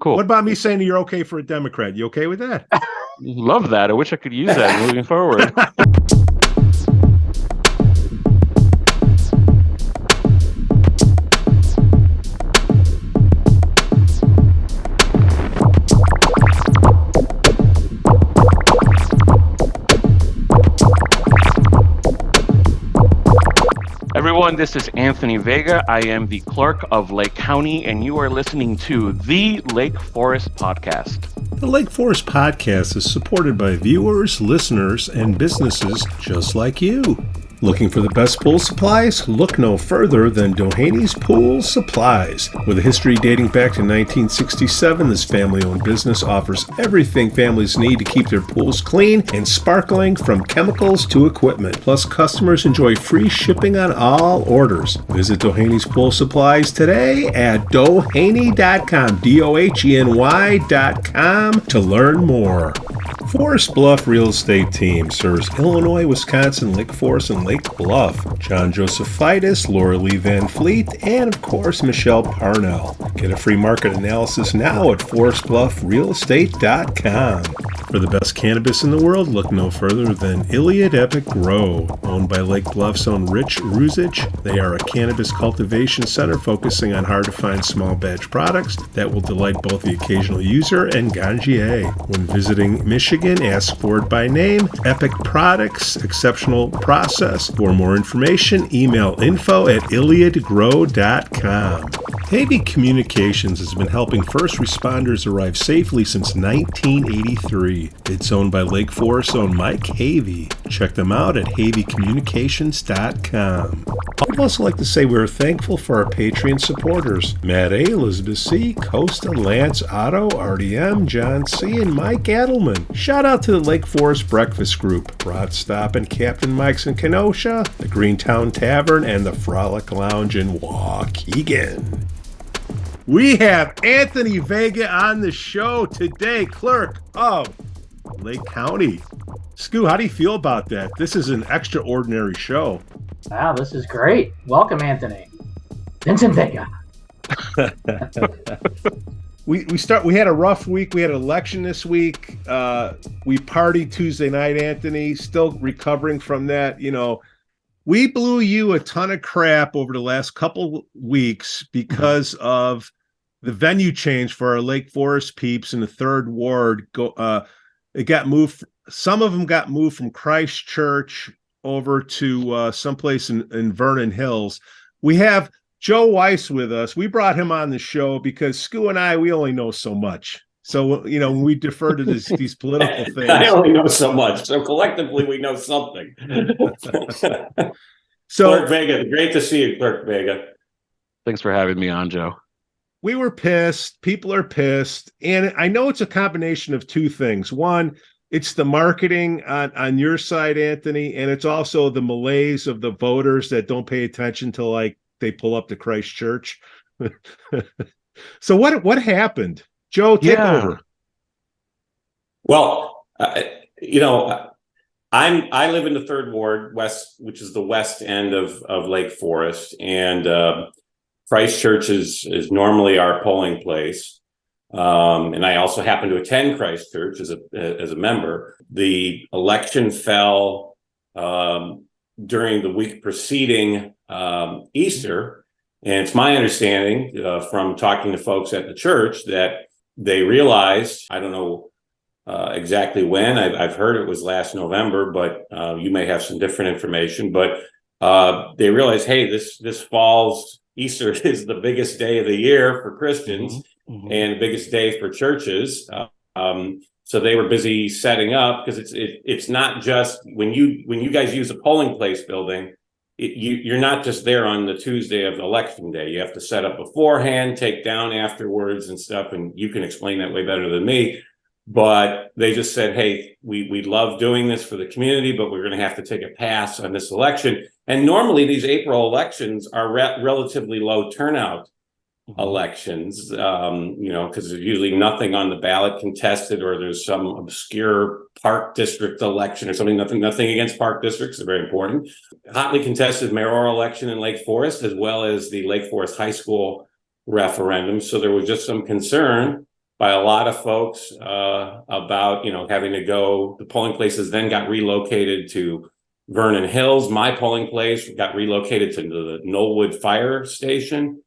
Cool. What about me saying you're okay for a Democrat? You okay with that? Love that. I wish I could use that moving forward. Everyone, this is Anthony Vega. I am the clerk of Lake County, and you are listening to the Lake Forest Podcast. The Lake Forest Podcast is supported by viewers, listeners, and businesses just like you. Looking for the best pool supplies? Look no further than Dohany's Pool Supplies. With a history dating back to 1967, this family-owned business offers everything families need to keep their pools clean and sparkling, from chemicals to equipment. Plus, customers enjoy free shipping on all orders. Visit Dohany's Pool Supplies today at doheny.com, DOHENY.com, to learn more. Forest Bluff Real Estate Team serves Illinois, Wisconsin, Lake Forest, and Lake Bluff. John Josephitis, Laura Lee Van Fleet, and of course Michelle Parnell. Get a free market analysis now at forestbluffrealestate.com. For the best cannabis in the world, look no further than Iliad Epic Grow. Owned by Lake Bluff's own Rich Ruzich, they are a cannabis cultivation center focusing on hard-to-find small batch products that will delight both the occasional user and ganjier. When visiting Michigan, ask for it by name. Epic Products, exceptional process. For more information, email info@iliadgrow.com. Havey Communications has been helping first responders arrive safely since 1983. It's owned by Lake Forest's own Mike Havey. Check them out at haveycommunications.com. I'd also like to say we're thankful for our Patreon supporters: Matt A., Elizabeth C., Costa, Lance, Otto, RDM, John C., and Mike Adelman. Shout out to the Lake Forest Breakfast Group, Rod Stop and Captain Mike's in Kenosha, the Greentown Tavern, and the Frolic Lounge in Waukegan. We have Anthony Vega on the show today, clerk of Lake County. Skoo, how do you feel about that? This is an extraordinary show. Wow, this is great. Welcome, Anthony. Vincent Vega. We had a rough week. We had an election this week. We partied Tuesday night, Anthony. Still recovering from that. You know, we blew you a ton of crap over the last couple weeks because of the venue change for our Lake Forest peeps in the 3rd Ward. It got moved. Some of them got moved from Christchurch over to someplace in Vernon Hills. We have Joe Weiss with us. We brought him on the show because Skoo and I, we only know so much. So, you know, when we defer to these political things. I only know so much. So collectively, we know something. So, Clerk Vega, great to see you, Clerk Vega. Thanks for having me on, Joe. We were pissed. People are pissed. And I know it's a combination of two things. One, it's the marketing on your side, Anthony, and it's also the malaise of the voters that don't pay attention to, like, they pull up to Christchurch. So what happened? Joe, take over. Well, I live in the 3rd Ward, west, which is the west end of Lake Forest, and Christchurch is normally our polling place. And I also happen to attend Christchurch as a member. The election fell during the week preceding Easter, and it's my understanding from talking to folks at the church that they realized, I don't know exactly when, I've heard it was last November, but you may have some different information, but they realized, hey, this fall's Easter is the biggest day of the year for Christians. Mm-hmm. And the biggest day for churches. So they were busy setting up, because it's not just when you guys use a polling place building, you're not just there on the Tuesday of election day. You have to set up beforehand, take down afterwards and stuff. And you can explain that way better than me. But they just said, hey, we love doing this for the community, but we're going to have to take a pass on this election. And normally these April elections are relatively low turnout elections, because there's usually nothing on the ballot contested, or there's some obscure park district election or something. Nothing against park districts, they're very important. Hotly contested mayoral election in Lake Forest, as well as the Lake Forest High School referendum. So there was just some concern by a lot of folks about, having to go. The polling places then got relocated to Vernon Hills. My polling place got relocated to the Knollwood Fire Station.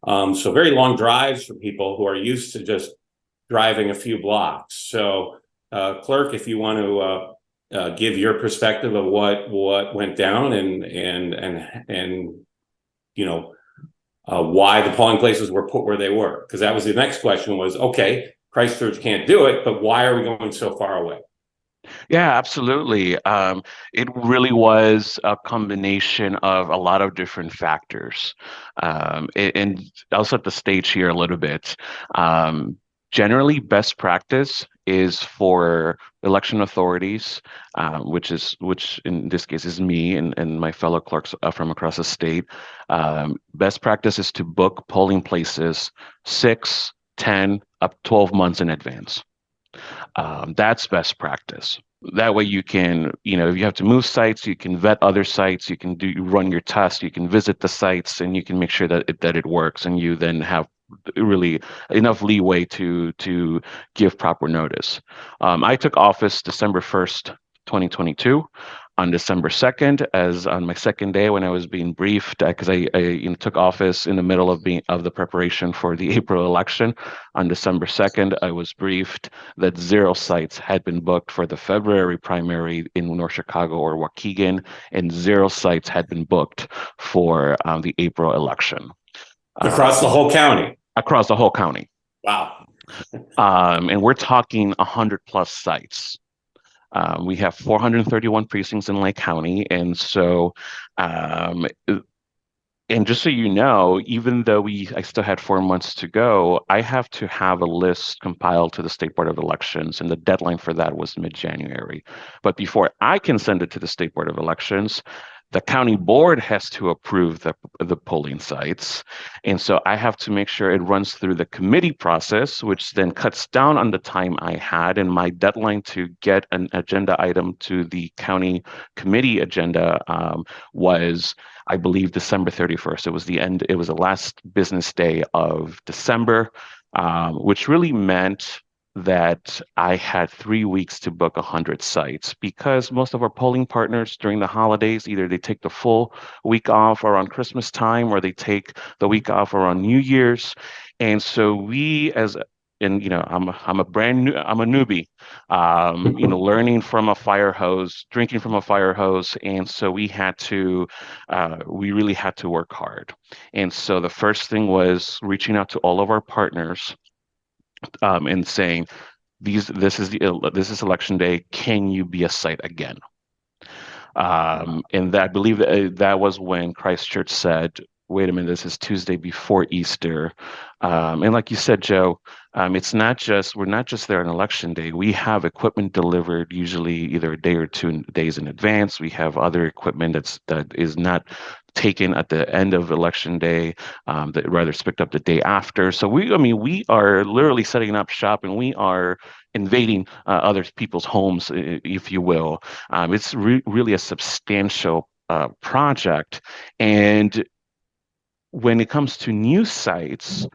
So very long drives for people who are used to just driving a few blocks. So, Clerk, if you want to give your perspective of what went down and why the polling places were put where they were, because that was the next question was, okay, Christchurch can't do it, but why are we going so far away? Yeah, absolutely. It really was a combination of a lot of different factors. And I'll set the stage here a little bit. Generally, best practice is for election authorities, which in this case is me and my fellow clerks from across the state. Best practice is to book polling places 6, 10, up 12 months in advance. That's best practice. That way you can, if you have to move sites, you can vet other sites, you run your tests, you can visit the sites, and you can make sure that it works, and you then have really enough leeway to give proper notice. I took office December 1st, 2022. On December 2nd, as on my second day when I was being briefed, because I took office in the middle of the preparation for the April election. On December 2nd, I was briefed that 0 sites had been booked for the February primary in North Chicago or Waukegan, and 0 sites had been booked for the April election. Across the whole county? Across the whole county. Wow. And we're talking 100 plus sites. We have 431 precincts in Lake County, and so, and just so you know, even though I still had 4 months to go, I have to have a list compiled to the State Board of Elections, and the deadline for that was mid-January. But before I can send it to the State Board of Elections, the county board has to approve the polling sites. And so I have to make sure it runs through the committee process, which then cuts down on the time I had. And my deadline to get an agenda item to the county committee agenda was, I believe, December 31st. It was the last business day of December, which really meant that I had 3 weeks to book 100 sites, because most of our polling partners during the holidays, either they take the full week off around Christmas time, or they take the week off around New Year's. And so I'm a newbie, learning from a fire hose, drinking from a fire hose. And so we really had to work hard. And so the first thing was reaching out to all of our partners, and saying, this is election day. Can you be a site again? And I believe that was when Christchurch said, wait a minute, this is Tuesday before Easter. And like you said, Joe, we're not just there on election day. We have equipment delivered usually either a day or 2 days in advance. We have other equipment that is not taken at the end of election day, that rather is picked up the day after. So we are literally setting up shop, and we are invading other people's homes, if you will. It's really a substantial project. And when it comes to new sites,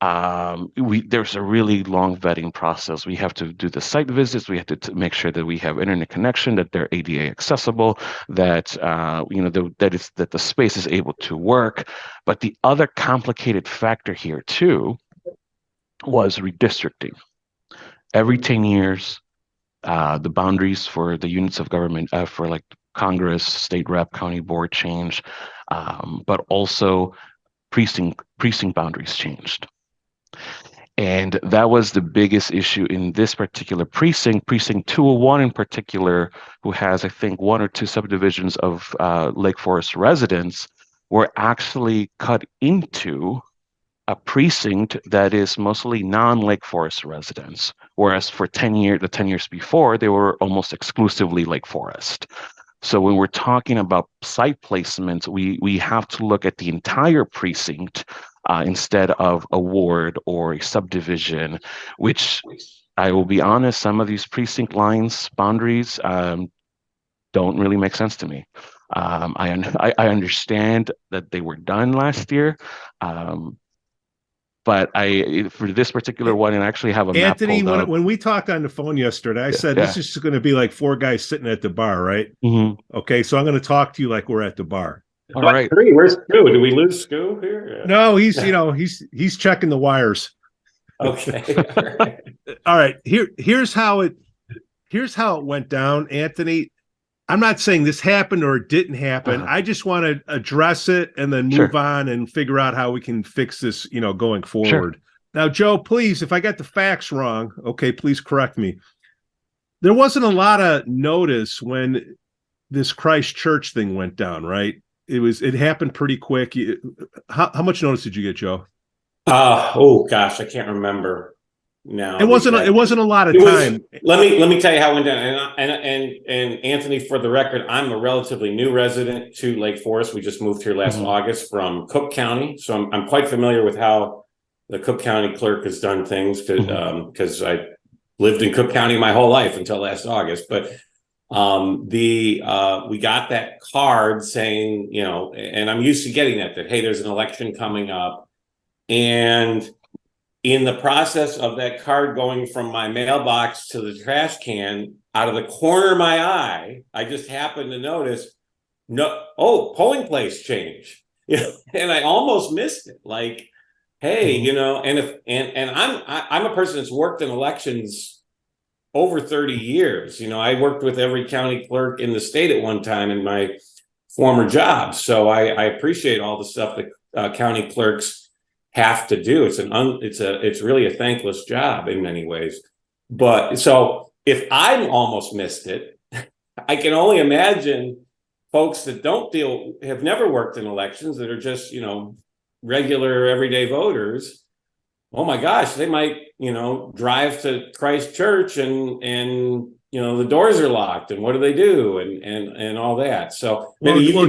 there's a really long vetting process. We have to do the site visits. We have to make sure that we have internet connection, that they're ADA accessible, that that the space is able to work. But the other complicated factor here too was redistricting. Every 10 years, the boundaries for the units of government, for like Congress, state rep, county board change, but also precinct boundaries changed. And that was the biggest issue in this particular precinct 201 in particular, who has, I think, 1 or 2 subdivisions of Lake Forest residents, were actually cut into a precinct that is mostly non-Lake Forest residents, whereas for the 10 years before, they were almost exclusively Lake Forest. So when we're talking about site placement, we have to look at the entire precinct instead of a ward or a subdivision, which I will be honest, some of these precinct lines, boundaries, don't really make sense to me. I understand that they were done last year, but for this particular one, and I actually have a map Anthony, pulled up. when we talked on the phone yesterday, I said this is going to be like four guys sitting at the bar, right? Okay, so I'm going to talk to you like we're at the bar. All right. Where's Skoo? Do we lose Skoo here? No, he's checking the wires. Okay. All right. Here's how it went down, Anthony. I'm not saying this happened or it didn't happen. I just want to address it and then move on and figure out how we can fix this, going forward. Sure. Now, Joe, please, if I got the facts wrong, okay, please correct me. There wasn't a lot of notice when this Christchurch thing went down, right? It happened pretty quick. How much notice did you get, Joe? Oh gosh, I can't remember. No, it wasn't a lot of time. Let me tell you how it went down. And Anthony, for the record, I'm a relatively new resident to Lake Forest. We just moved here last August from Cook County, so I'm quite familiar with how the Cook County clerk has done things because I lived in Cook County my whole life until last August. But we got that card saying, and I'm used to getting that hey, there's an election coming up, and in the process of that card going from my mailbox to the trash can, out of the corner of my eye, I just happened to notice, polling place change. And I almost missed it. Like, hey, and I'm a person that's worked in elections over 30 years. I worked with every county clerk in the state at one time in my former job. So I appreciate all the stuff that county clerks have to do. It's really a thankless job in many ways. But so if I almost missed it, I can only imagine folks that have never worked in elections, that are just, regular everyday voters. Oh my gosh, they might, drive to Christchurch and the doors are locked, and what do they do, and all that. So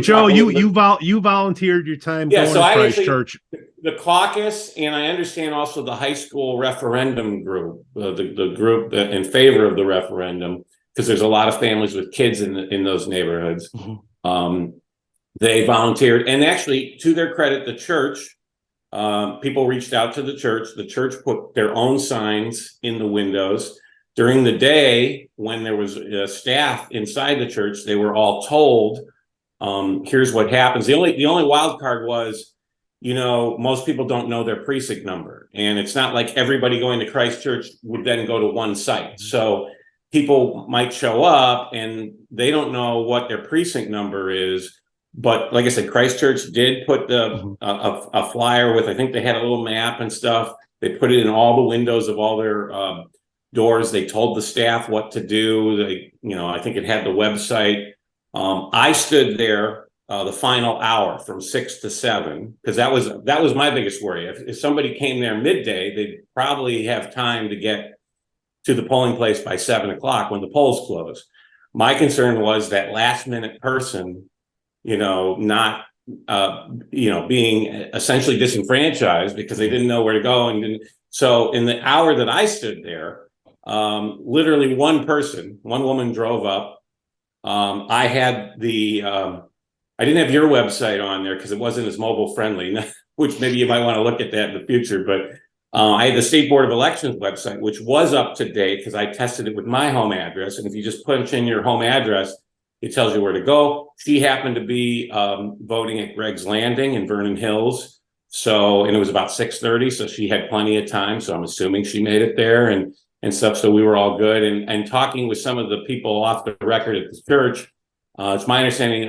Joe, you volunteered your time going to Christchurch. The caucus, and I understand also the high school referendum group, the group in favor of the referendum, because there's a lot of families with kids in those neighborhoods. They volunteered, and actually, to their credit, the church, people reached out to the church. The church put their own signs in the windows. During the day, when there was staff inside the church, they were all told, here's what happens. The only wild card was, most people don't know their precinct number. And it's not like everybody going to Christchurch would then go to one site. So people might show up and they don't know what their precinct number is. But like I said, Christchurch did put a flyer with, I think they had a little map and stuff. They put it in all the windows of all their doors. They told the staff what to do. I think it had the website. I stood there the final hour from 6 to 7, because that was my biggest worry. If somebody came there midday, they'd probably have time to get to the polling place by 7 o'clock when the polls close. My concern was that last minute person, not being essentially disenfranchised because they didn't know where to go. So in the hour that I stood there, literally one woman drove up. I had I didn't have your website on there because it wasn't as mobile friendly, which maybe you might want to look at that in the future. But I had the State Board of Elections website, which was up to date because I tested it with my home address. And if you just punch in your home address, it tells you where to go. She happened to be voting at Greg's Landing in Vernon Hills. And it was about 6:30. So she had plenty of time. So I'm assuming she made it there and stuff. So we were all good. And talking with some of the people off the record at the church, it's my understanding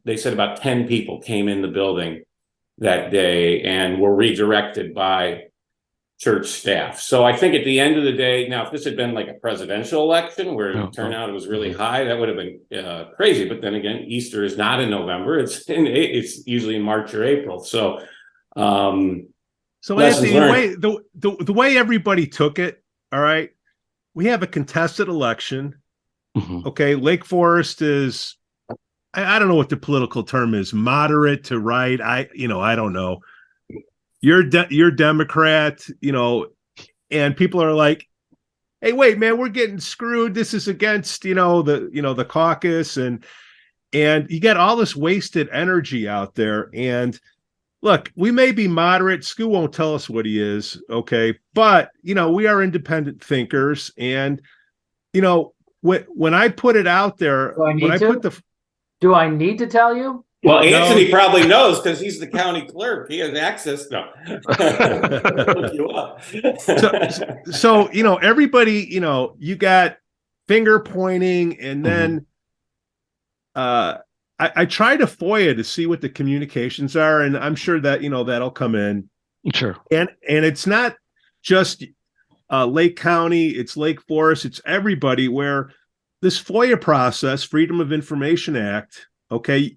they said about 10 people came in the building that day and were redirected by church staff. So I think at the end of the day, now, if this had been like a presidential election where the turnout was really high, that would have been crazy. But then again, Easter is not in November. It's usually in March or April. So Anthony, the way everybody took it, all right, we have a contested election. Okay, Lake Forest is, I don't know what the political term is, moderate to right. I don't know. You're Democrat, and people are like, hey, wait, man, we're getting screwed. This is against, the caucus, and you get all this wasted energy out there. And look, we may be moderate. Skoo won't tell us what he is, okay? But we are independent thinkers, and when I put it out there, Do I need to? Do I need to tell you? Well, Anthony probably knows because he's the county clerk. He has access. No. Look you up. so everybody, you got finger pointing, and then I try to FOIA to see what the communications are, and I'm sure that that'll come in. Sure. And it's not just Lake County, it's Lake Forest, it's everybody, where this FOIA process, Freedom of Information Act, okay,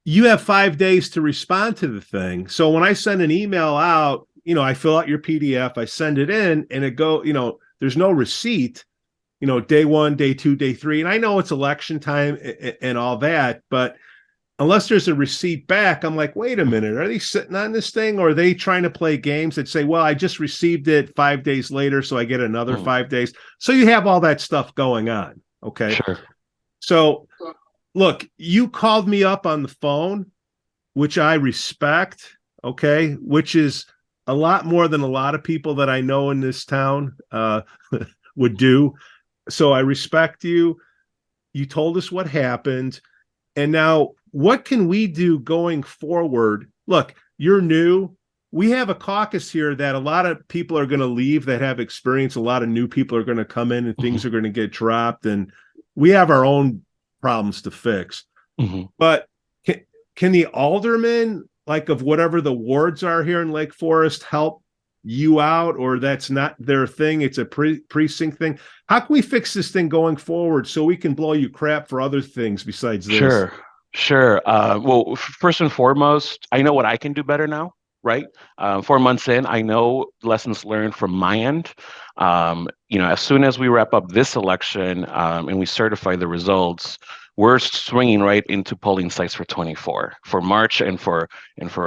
you have 5 days to respond to the thing. So when I send an email out, I fill out your PDF, I send it in, and it there's no receipt, day 1, day 2, day 3. And I know it's election time and all that, but unless there's a receipt back, I'm like, wait a minute, are they sitting on this thing, or are they trying to play games that say, well, I just received it 5 days later, so I get another 5 days. So you have all that stuff going on. Okay. Sure. So look, you called me up on the phone, which I respect, okay, which is a lot more than a lot of people that I know in this town would do. So I respect you. You told us what happened. And now what can we do going forward? Look, you're new. We have a caucus here that a lot of people are going to leave that have experience. A lot of new people are going to come in, and things are going to get dropped. And we have our own problems to fix. But can the aldermen, like of whatever the wards are here in Lake Forest, help you out, or that's not their thing? It's a precinct thing. How can we fix this thing going forward so we can blow you crap for other things besides this? Sure. Well, first and foremost, I know what I can do better now, right? 4 months in, I know lessons learned from my end. As soon as we wrap up this election and we certify the results, we're swinging right into polling sites for 24, for March and for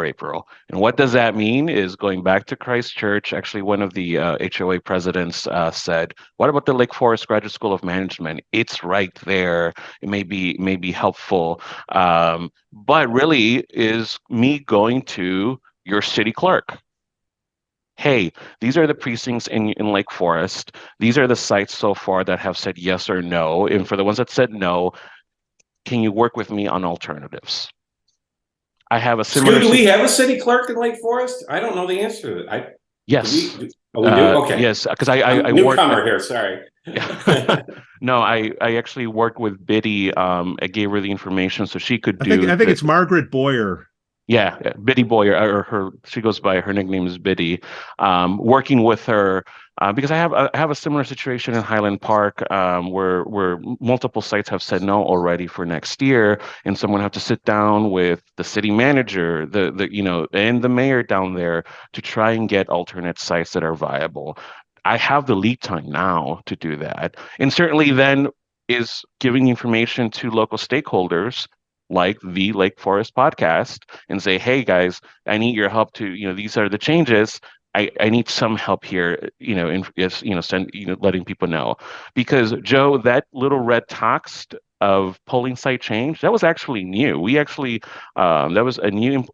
April. And what does that mean is going back to Christchurch. Actually, one of the HOA presidents said, what about the Lake Forest Graduate School of Management? It's right there. It may be helpful. But really is me going to your city clerk. Hey, these are the precincts in Lake Forest. These are the sites so far that have said yes or no. And for the ones that said no, can you work with me on alternatives? I have a similar. Do we have a city clerk in Lake Forest? I don't know the answer to that. Yes. We do? Okay. Yes, because I newcomer here. Sorry. No, I actually worked with Biddy. I gave her the information so she could do. I think it's Margaret Boyer. Yeah, Biddy Boyer, or she goes by, her nickname is Biddy. Working with her because I have a similar situation in Highland Park where multiple sites have said no already for next year, and someone have to sit down with the city manager, and the mayor down there to try and get alternate sites that are viable. I have the lead time now to do that, and certainly then is giving information to local stakeholders like the Lake Forest podcast and say, hey guys, I need your help to, these are the changes. I need some help here, letting people know. Because Joe, that little red text of polling site change, that was actually new. We actually, that was a new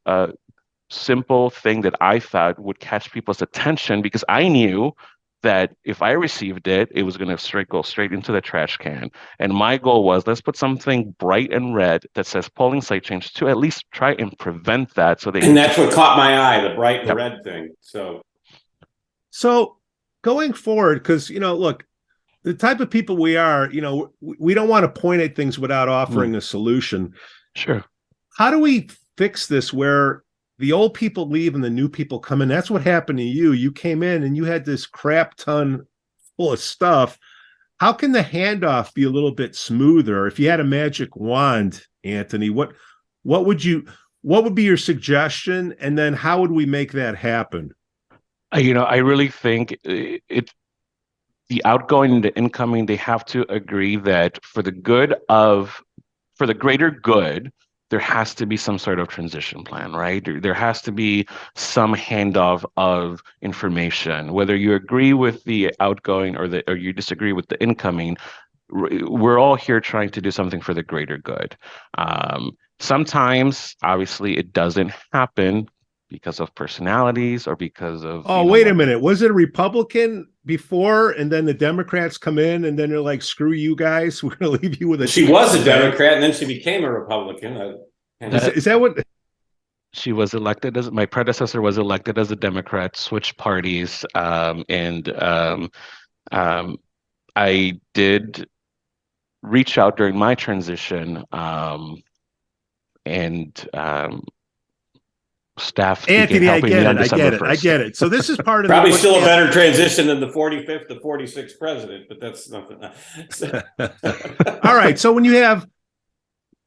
simple thing that I thought would catch people's attention, because I knew that if I received it, it was going to go straight into the trash can. And my goal was, let's put something bright and red that says polling site change to at least try and prevent that. And that's what caught my eye, the bright and red thing. So going forward, because, look, the type of people we are, we don't want to point at things without offering a solution. Sure. How do we fix this where the old people leave and the new people come in? That's what happened to you. You came in and you had this crap ton full of stuff. How can the handoff be a little bit smoother? If you had a magic wand, Anthony, what would be your suggestion? And then how would we make that happen? I really think the outgoing and the incoming, they have to agree that for the greater good, there has to be some sort of transition plan, right? There has to be some handoff of information, whether you agree with the outgoing or you disagree with the incoming. We're all here trying to do something for the greater good. Sometimes, obviously, it doesn't happen. because of personalities or because of. Oh, wait a minute. Was it a Republican before, and then the Democrats come in, and then they're like, "Screw you guys, we're going to leave you with a." She was a Democrat, and then she became a Republican. Is that what? She was elected as my predecessor was elected as a Democrat, switched parties, and I did reach out during my transition, and staff Anthony, I get it. I get it. So this is part of probably still a better transition than the 45th to 46th president, but that's nothing. All right. So when you have,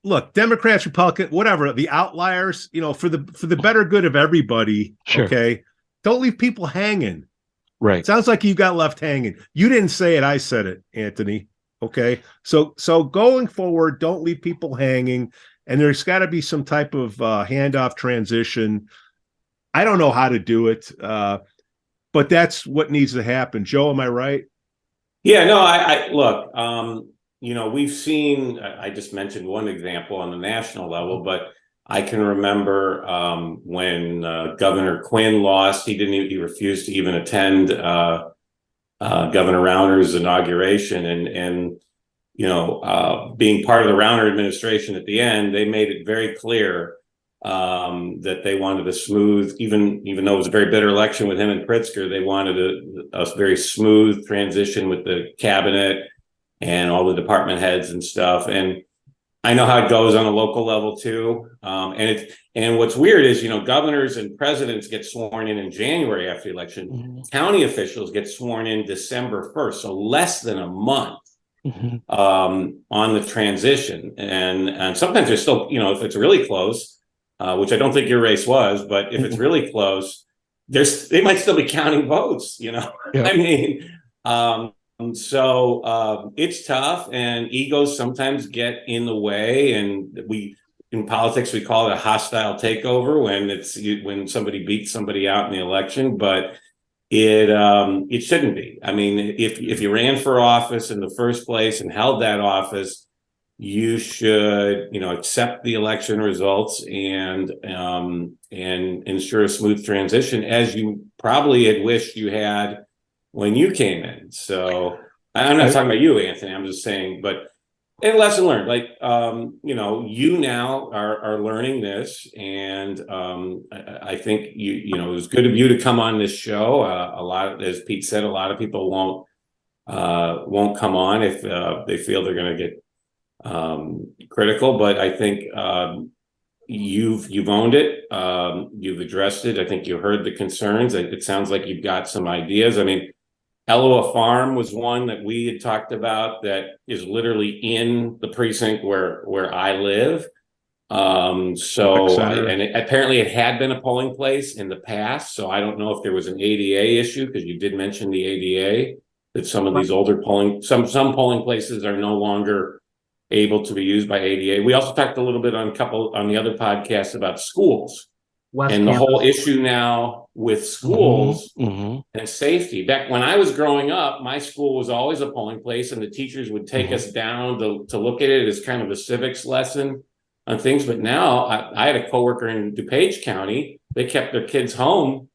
look, Democrats, Republicans, whatever, the outliers, for the better good of everybody. Sure. Okay. Don't leave people hanging. Right. Sounds like you got left hanging. You didn't say it. I said it, Anthony. Okay. So going forward, don't leave people hanging. And there's got to be some type of handoff transition. I don't know how to do it, but that's what needs to happen. Joe, am I right? Yeah, no, I look, we've seen, I just mentioned one example on the national level, but I can remember when Governor Quinn lost, he refused to even attend Governor Rauner's inauguration, and being part of the Rauner administration at the end, they made it very clear that they wanted a smooth, even though it was a very bitter election with him and Pritzker, they wanted a very smooth transition with the cabinet and all the department heads and stuff. And I know how it goes on a local level too. And what's weird is, governors and presidents get sworn in January after the election. Mm-hmm. County officials get sworn in December 1st, so less than a month. Mm-hmm. On the transition, and sometimes there's still, if it's really close, which I don't think your race was, but if it's really close, they might still be counting votes. Yeah. I mean, so it's tough, and egos sometimes get in the way, and in politics we call it a hostile takeover when somebody beats somebody out in the election, but it shouldn't be. I mean, if you ran for office in the first place and held that office, you should, accept the election results and ensure a smooth transition, as you probably had wished you had when you came in. So I'm not talking about you, Anthony. I'm just saying, and lesson learned, you now are learning this, and I think it was good of you to come on this show. A lot, as Pete said, a lot of people won't come on if they feel they're going to get critical. But I think you've owned it. You've addressed it. I think you heard the concerns. It sounds like you've got some ideas. I mean, Eloa Farm was one that we had talked about that is literally in the precinct where I live. And apparently it had been a polling place in the past. So I don't know if there was an ADA issue, because you did mention the ADA, that some of these older some polling places are no longer able to be used by ADA. We also talked a little bit on the other podcasts about schools. The whole issue now with schools and safety. Back when I was growing up, my school was always a polling place, and the teachers would take us down to look at it as kind of a civics lesson on things. But now I had a coworker in DuPage County. They kept their kids home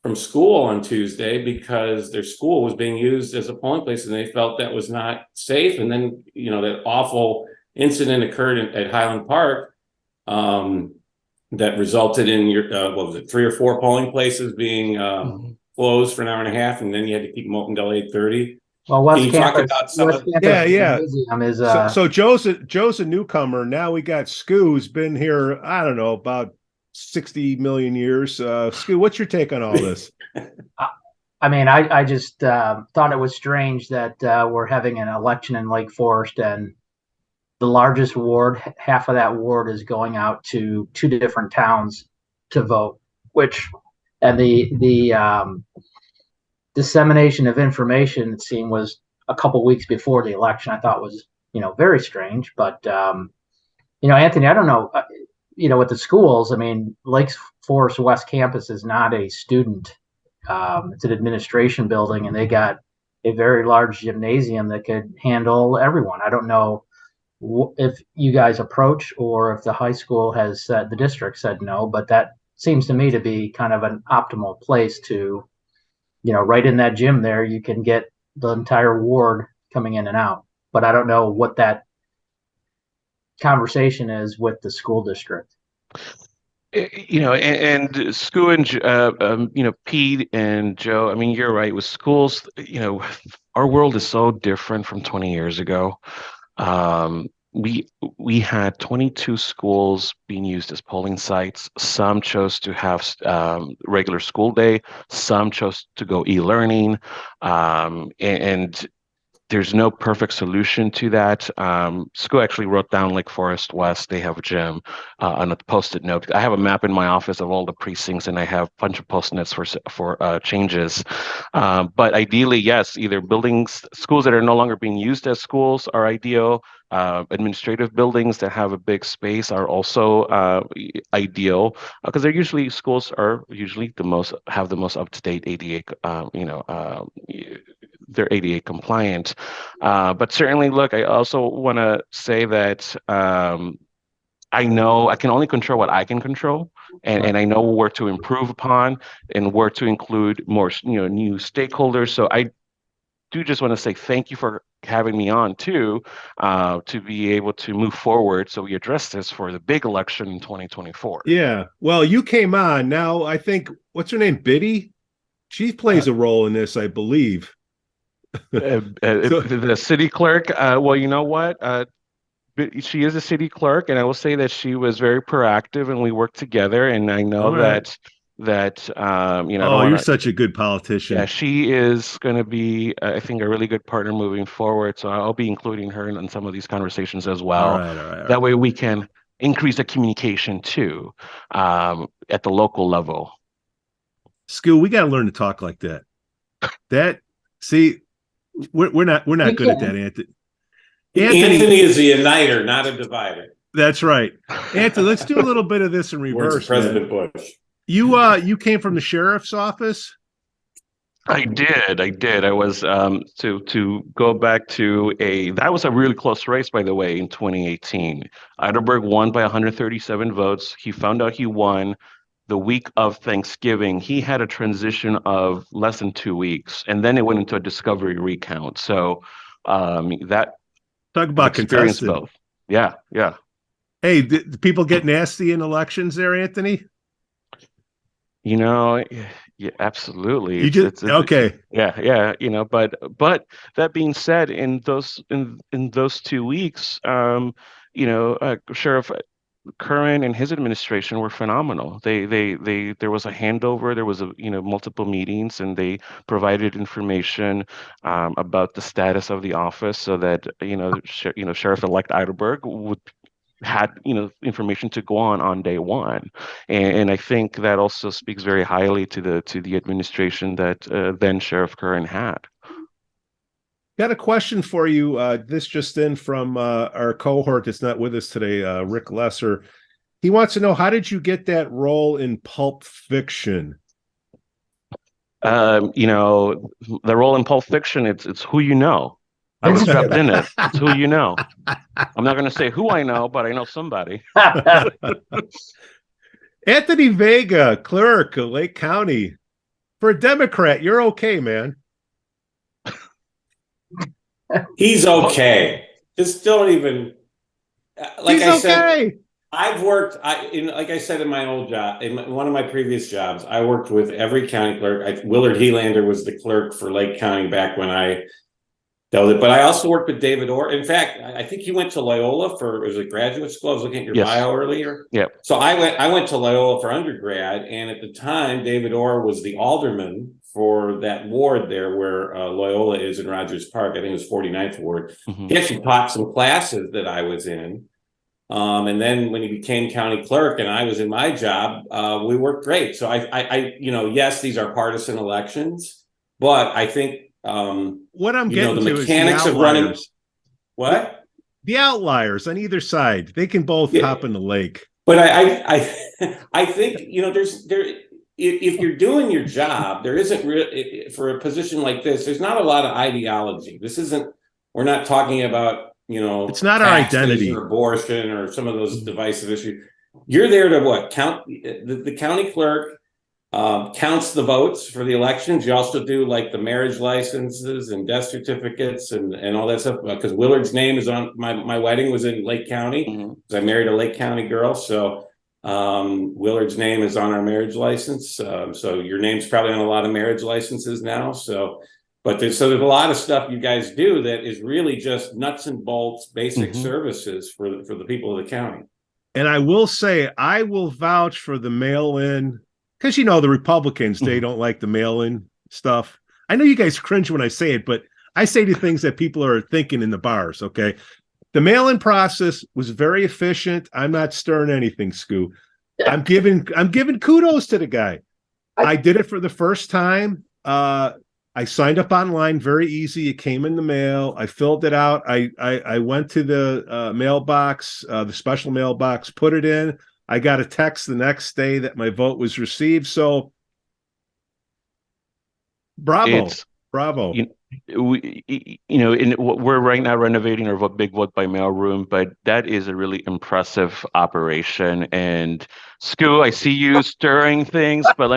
from school on Tuesday because their school was being used as a polling place, and they felt that was not safe. And then, that awful incident occurred at Highland Park. That resulted in your 3 or 4 polling places being closed for an hour and a half, and then you had to keep them open until 8:30. Well, West Campus, So Joe's a newcomer. Now we got Skoo, who's been here, I don't know, about 60 million years. Skoo, what's your take on all this? I mean, I just thought it was strange that we're having an election in Lake Forest, and the largest ward, half of that ward is going out to 2 different towns to vote, and the dissemination of information, it seemed, was a couple weeks before the election. I thought was, very strange. But, Anthony, I don't know, with the schools, I mean, Lake Forest West Campus is not a student. It's an administration building, and they got a very large gymnasium that could handle everyone. I don't know if you guys approach, or if the high school has said, the district said no, but that seems to me to be kind of an optimal place to, right in that gym there, you can get the entire ward coming in and out. But I don't know what that conversation is with the school district. And Skoo and Pete and Joe, I mean, you're right. With schools, our world is so different from 20 years ago. We had 22 schools being used as polling sites. Some chose to have regular school day. Some chose to go e-learning, and there's no perfect solution to that. Skoo actually wrote down Lake Forest West. They have a gym on a post-it note. I have a map in my office of all the precincts, and I have a bunch of post-its for changes. But ideally, yes, either schools that are no longer being used as schools are ideal. Administrative buildings that have a big space are also ideal, because schools are usually have the most up-to-date ADA, they're ADA compliant. But certainly, look, I also want to say that I know I can only control what I can control, and I know where to improve upon and where to include more, new stakeholders. So I do just want to say thank you for having me on too, to be able to move forward so we address this for the big election in 2024. Yeah. Well, you came on. Now, I think, what's her name? Biddy? She plays a role in this, I believe. The city clerk, well, you know what? She is a city clerk, and I will say that she was very proactive, and we worked together. And I know that you're such a good politician. Yeah, she is going to be, I think, a really good partner moving forward. So I'll be including her in some of these conversations as well. All right. That way we can increase the communication too, at the local level. Skoo, we got to learn to talk like that. We're not good at that, Anthony. Anthony is a uniter, not a divider. That's right. Anthony, let's do a little bit of this in reverse. President Bush. You came from the sheriff's office? I did. I was to go back to that was a really close race, by the way, in 2018. Eidelberg won by 137 votes. He found out he won the week of Thanksgiving. He had a transition of less than 2 weeks, and then it went into a discovery recount. So that talk about experience contested. Both. Yeah. Hey, did people get nasty in elections there, Anthony? Yeah, absolutely. It's okay. Yeah. But that being said, in those 2 weeks, Sheriff Curran and his administration were phenomenal. There was a handover, there was multiple meetings, and they provided information about the status of the office, so that Sheriff-elect Eidelberg had information to go on day one, and I think that also speaks very highly to the administration that then Sheriff Curran had. Got a question for you. This just in from our cohort that's not with us today, Rick Lesser. He wants to know, how did you get that role in Pulp Fiction? The role in Pulp Fiction, it's who you know. I was dropped in it. It's who you know. I'm not going to say who I know, but I know somebody. Anthony Vega, clerk of Lake County. For a Democrat, you're okay, man. He's okay. Just don't even. Like I said, I've worked. Like I said in my old job, in one of my previous jobs, I worked with every county clerk. Willard Helander was the clerk for Lake County back when I dealt it. But I also worked with David Orr. In fact, I think he went to Loyola it was a graduate school. I was looking at your bio earlier. Yeah. So I went to Loyola for undergrad, and at the time, David Orr was the alderman for that ward there where Loyola is in Rogers Park. I think it was 49th Ward. Mm-hmm. He actually taught some classes that I was in. And then when he became county clerk and I was in my job, we worked great. So I yes, these are partisan elections, but I think what I'm getting the mechanics of running. What? The outliers on either side, they can both hop in the lake. But I think if you're doing your job, there isn't really, for a position like this, there's not a lot of ideology. We're not talking about, it's not our identity or abortion or some of those divisive issues. You're there to what? Count the county clerk counts the votes for the elections. You also do like the marriage licenses and death certificates and all that stuff. Because Willard's name is on my wedding was in Lake County. Because I married a Lake County girl, so Willard's name is on our marriage license. So your name's probably on a lot of marriage licenses now. So, but there's a lot of stuff you guys do that is really just nuts and bolts, basic services for the people of the county. And I will say, I will vouch for the mail-in, because the Republicans, they don't like the mail-in stuff. I know you guys cringe when I say it, but I say the things that people are thinking in the bars, okay? The mail-in process was very efficient. I'm not stirring anything, Skoo. I'm giving kudos to the guy. I did it for the first time. I signed up online, very easy. It came in the mail. I filled it out. I went to the mailbox, the special mailbox, put it in. I got a text the next day that my vote was received. So, bravo. We're right now renovating our big vote by mail room, but that is a really impressive operation. And Skoo, I see you stirring things, but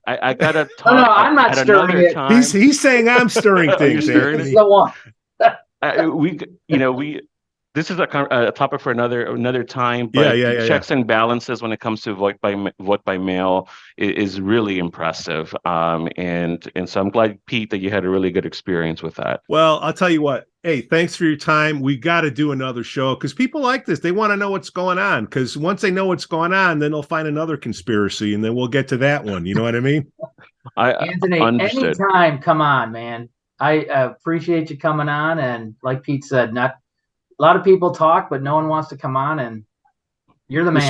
I gotta talk. No, I'm not stirring it. Time. He's saying I'm stirring things. Stirring the one. This is a topic for another time. But checks and balances when it comes to vote by mail is really impressive. And so I'm glad, Pete, that you had a really good experience with that. Well, I'll tell you what. Hey, thanks for your time. We got to do another show because people like this. They want to know what's going on, because once they know what's going on, then they'll find another conspiracy, and then we'll get to that one. You know what I mean? Anthony, understood. Anytime, come on, man. I appreciate you coming on, and like Pete said, not a lot of people talk, but no one wants to come on, and you're the man.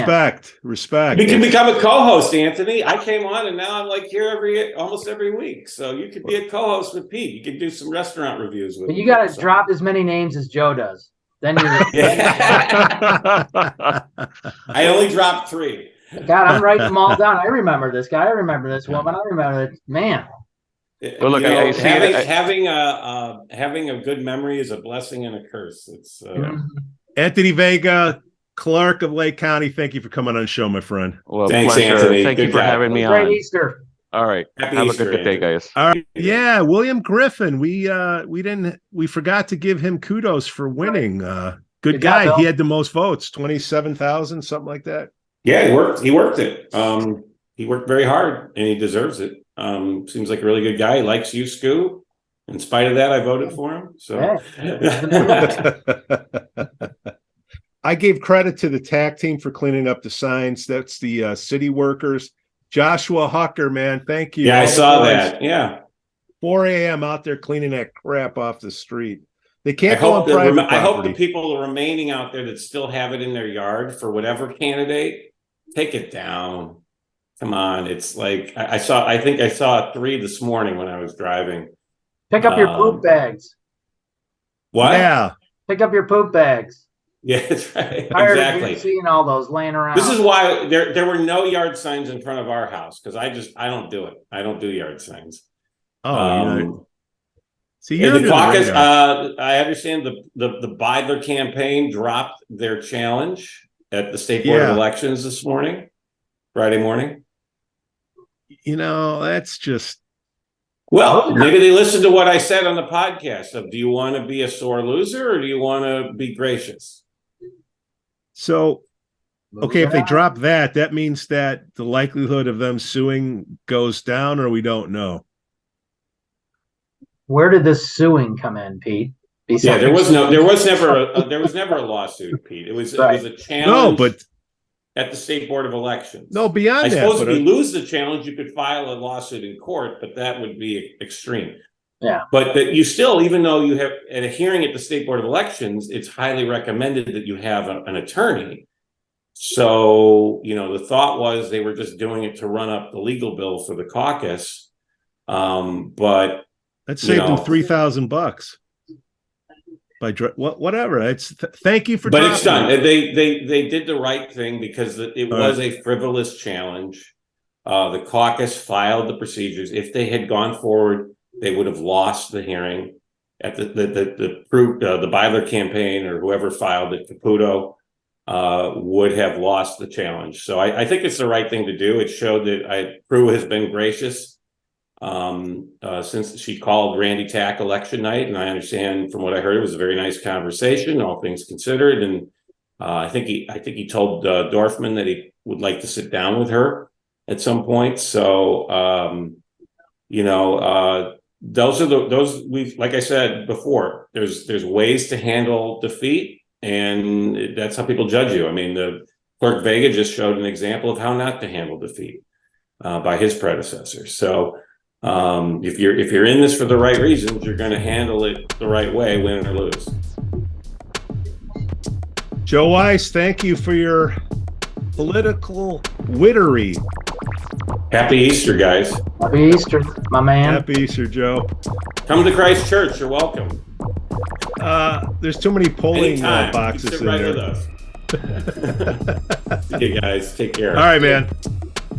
Respect. You can become a co-host, Anthony. I came on, and now I'm like here almost every week. So you could be a co-host with Pete. You could do some restaurant reviews with. But you got to drop as many names as Joe does. Then you're. I only dropped 3. God, I'm writing them all down. I remember this guy. I remember this woman. I remember it. Man. Well, look, having a good memory is a blessing and a curse. It's Anthony Vega, clerk of Lake County. Thank you for coming on the show, my friend. Well, thanks, pleasure. Anthony. Thank you for having me on. Great Easter. All right. Happy Have Easter, a good day, guys. All right. Yeah, William Griffin. We forgot to give him kudos for winning. Good guy. Job, he had the most votes, 27,000, something like that. Yeah, he worked it. He worked very hard, and he deserves it. Seems like a really good guy. He likes you, Skoo. In spite of that, I voted for him. So I gave credit to the TAC team for cleaning up the signs. That's the city workers. Joshua Hucker, man, thank you. Yeah, I saw that. Yeah. 4 a.m. out there cleaning that crap off the street. They can't go on private property. I hope the people remaining out there that still have it in their yard for whatever candidate, take it down. Come on, it's like I think I saw 3 this morning when I was driving. Pick up your poop bags. What? Yeah. Pick up your poop bags. Yeah, that's right. Tired exactly. of seeing all those laying around. This is why there were no yard signs in front of our house, because I don't do it. I don't do yard signs. Oh, see, the caucus. I understand the Beidler campaign dropped their challenge at the State Board of Elections this morning, Friday morning. That's just. Well, maybe they listened to what I said on the podcast of, do you want to be a sore loser or do you want to be gracious? So, okay, if they drop that means that the likelihood of them suing goes down, or we don't know. Where did this suing come in, Pete? Yeah, there was never a lawsuit, Pete. It was a challenge. No, but at the State Board of Elections. No, beyond that. I suppose if you lose the challenge, you could file a lawsuit in court, but that would be extreme. Yeah. But that you still, even though you have at a hearing at the State Board of Elections, it's highly recommended that you have an attorney. So, the thought was they were just doing it to run up the legal bill for the caucus. But that saved them $3,000. Whatever. Thank you for. But it's done. They did the right thing because it was a frivolous challenge. The caucus filed the procedures. If they had gone forward, they would have lost the hearing at the Beidler campaign or whoever filed it, Caputo. would have lost the challenge. So I think it's the right thing to do. It showed that Prue has been gracious since she called Randy Tack election night, and I understand from what I heard it was a very nice conversation, all things considered. And I think he told Dorfman that he would like to sit down with her at some point. So those we've, like I said before, there's ways to handle defeat, and that's how people judge you. I mean, the Clerk Vega just showed an example of how not to handle defeat by his predecessor. So if you're in this for the right reasons, you're going to handle it the right way, win or lose. Joe Weiss, thank you for your political wittery. Happy Easter, guys. Happy Easter, my man. Happy Easter, Joe. Come to Christ Church. You're welcome. There's too many polling boxes in right there. With us. See you guys. Take care. All right, man.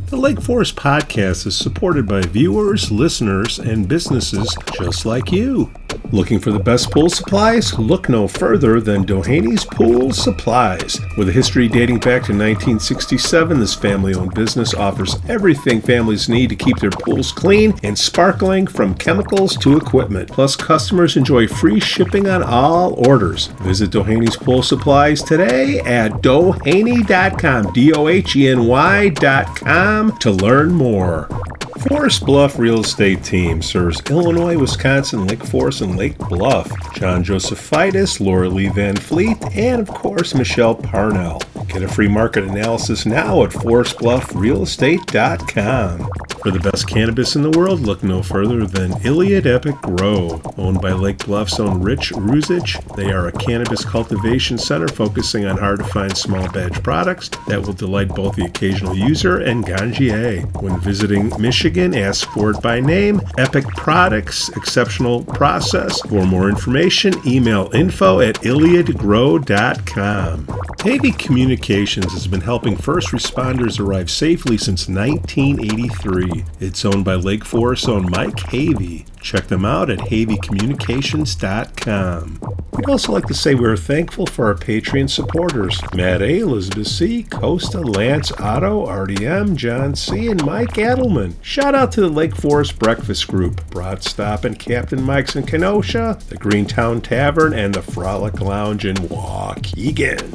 The Lake Forest Podcast is supported by viewers, listeners, and businesses just like you. Looking for the best pool supplies? Look no further than Dohany's Pool Supplies. With a history dating back to 1967, this family-owned business offers everything families need to keep their pools clean and sparkling, from chemicals to equipment. Plus, customers enjoy free shipping on all orders. Visit Dohany's Pool Supplies today at doheny.com, DOHENY.com, to learn more. Forest Bluff Real Estate Team serves Illinois, Wisconsin, Lake Forest, and Lake Bluff. John Josephitis, Laura Lee Van Fleet, and of course Michelle Parnell. Get a free market analysis now at forestbluffrealestate.com. For the best cannabis in the world, look no further than Iliad Epic Grow. Owned by Lake Bluff's own Rich Ruzich, they are a cannabis cultivation center focusing on hard-to-find small batch products that will delight both the occasional user and ganjier. When visiting Michigan, ask for it by name. Epic Products, exceptional process. For more information, email info@iliadgrow.com. Havey Communications has been helping first responders arrive safely since 1983. It's owned by Lake Forest's own Mike Havey. Check them out at haveycommunications.com. We'd also like to say we're thankful for our Patreon supporters: Matt A., Elizabeth C., Costa, Lance, Otto, RDM, John C., and Mike Adelman. Shout out to the Lake Forest Breakfast Group, Broad Stop and Captain Mike's in Kenosha, the Greentown Tavern, and the Frolic Lounge in Waukegan.